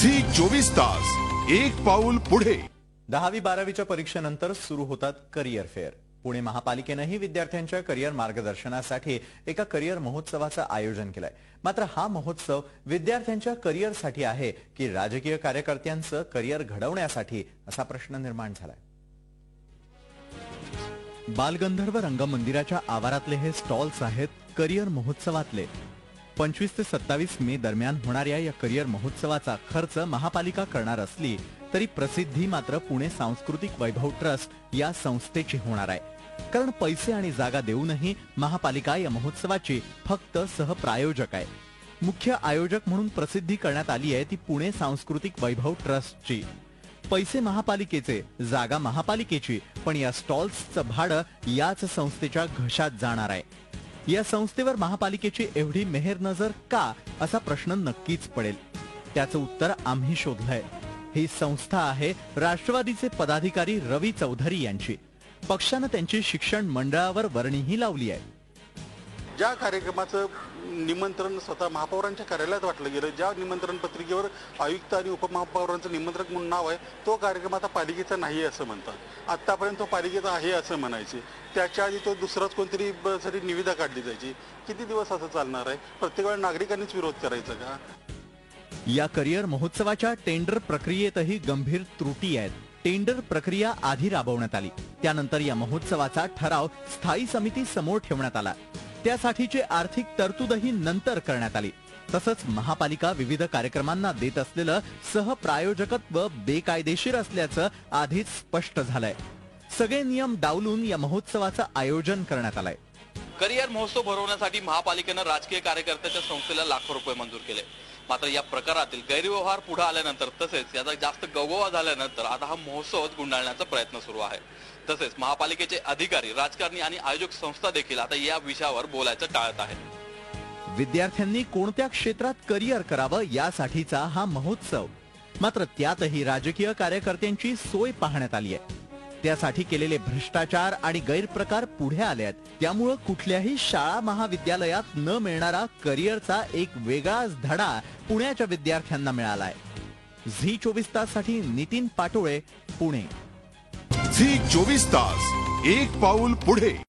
Zee 24 तास एक पाऊल पुढे। 10वी-12वीच्या परीक्षेनंतर सुरू होतात करिअर फेअर। पुणे महापालिकेनेही विद्यार्थ्यांच्या करिअर मार्गदर्शनासाठी एका करिअर महोत्सवाचं आयोजन केलंय। मात्र हा महोत्सव विद्यार्थ्यांच्या करिअरसाठी आहे की राजकीय कार्यकर्त्यांचं करिअर घडवण्यासाठी असा प्रश्न निर्माण झालाय। बालगंधर्व रंगमंदिराच्या आवारातले हे स्टॉल्स आहेत करिअर महोत्सवातले। 25 ते 27 मे दरम्यान होणाऱ्या या करिअर महोत्सवाचा खर्च महापालिका करणार असली तरी प्रसिद्धी मात्र पुणे सांस्कृतिक वैभव ट्रस्ट या संस्थेची होणार आहे। कारण पैसे आणि जागा देऊनही महापालिका या महोत्सवाची फक्त सहप्रायोजक आहे। मुख्य आयोजक म्हणून प्रसिद्धी करण्यात आली आहे ती पुणे सांस्कृतिक वैभव ट्रस्टची। पैसे महापालिकेचे, जागा महापालिकेची, पण या स्टॉल्सचं भाडं याच संस्थेच्या घशात जाणार आहे। या संस्थेवर महापालिकेची एवढी मेहरनजर का असा प्रश्न नक्कीच पडेल। त्याचं उत्तर आम्ही शोधलंय। ही संस्था आहे राष्ट्रवादीचे पदाधिकारी रवी चौधरी यांची। पक्षानं त्यांची शिक्षण मंडळावर वर्णीही लावली आहे। ज्या कार्यक्रमाचं निमंत्रण स्वतः महापौरांच्या कार्यालयात वाटलं गेलं, ज्या निमंत्रण पत्रिकेवर आयुक्त आणि उपमहापौरांचं निमंत्रक म्हणून नाव आहे, तो कार्यक्रम आता पालिकेचा नाही असं म्हणतात। आतापर्यंत तो पालिकेचा आहे असं म्हणायचे, त्याच्या आधी तो दुसराच कोणतरी साठी निविदा काढली जायची। किती दिवस असं चालणार आहे? प्रत्येक वेळा नागरिकांनीच विरोध करायचा का? या करिअर महोत्सवाच्या टेंडर प्रक्रियेतही गंभीर त्रुटी आहेत। टेंडर प्रक्रिया आधी राबवण्यात आली, त्यानंतर या महोत्सवाचा ठराव स्थायी समिती समोर ठेवण्यात आला। त्यासाठीची आर्थिक तरतूदही नंतर करण्यात आली। तसंच महापालिका विविध कार्यक्रमांना देत असलेलं सहप्रायोजकत्व बेकायदेशीर असल्याचं आधीच स्पष्ट झालंय। सगळे नियम डावलून या महोत्सवाचं आयोजन करण्यात आलंय। करिअर महोत्सव भरवण्यासाठी महापालिकेनं राजकीय कार्यकर्त्याच्या संस्थेला लाखो रुपये मंजूर केले। मात्र या प्रकारातील गैरव्यवहार पुढे आल्यानंतर तसेच याचा जास्त गवगवा झाल्यानंतर आता हा महोत्सवच गुंडाळण्याचा प्रयत्न सुरू आहे। तसेच महापालिकेचे अधिकारी, राजकारणी आणि आयोजक संस्था देखील आता या विषयावर बोलायचं टाळत आहेत। विद्यार्थ्यांनी कोणत्या क्षेत्रात करिअर करावं यासाठीचा हा महोत्सव, मात्र त्यातही राजकीय कार्यकर्त्यांची सोय पाहण्यात आली आहे। त्यासाठी केलेले भ्रष्टाचार आणि गैरप्रकार पुढे आले आहेत। त्यामुळे कुठल्याही शाळा महाविद्यालयात न मिळणारा करिअरचा एक वेगळाच धडा पुण्याच्या विद्यार्थ्यांना मिळालाय। झी 24 तास साठी नितीन पाटोळे, पुणे। झी 24 तास एक पाऊल पुढे।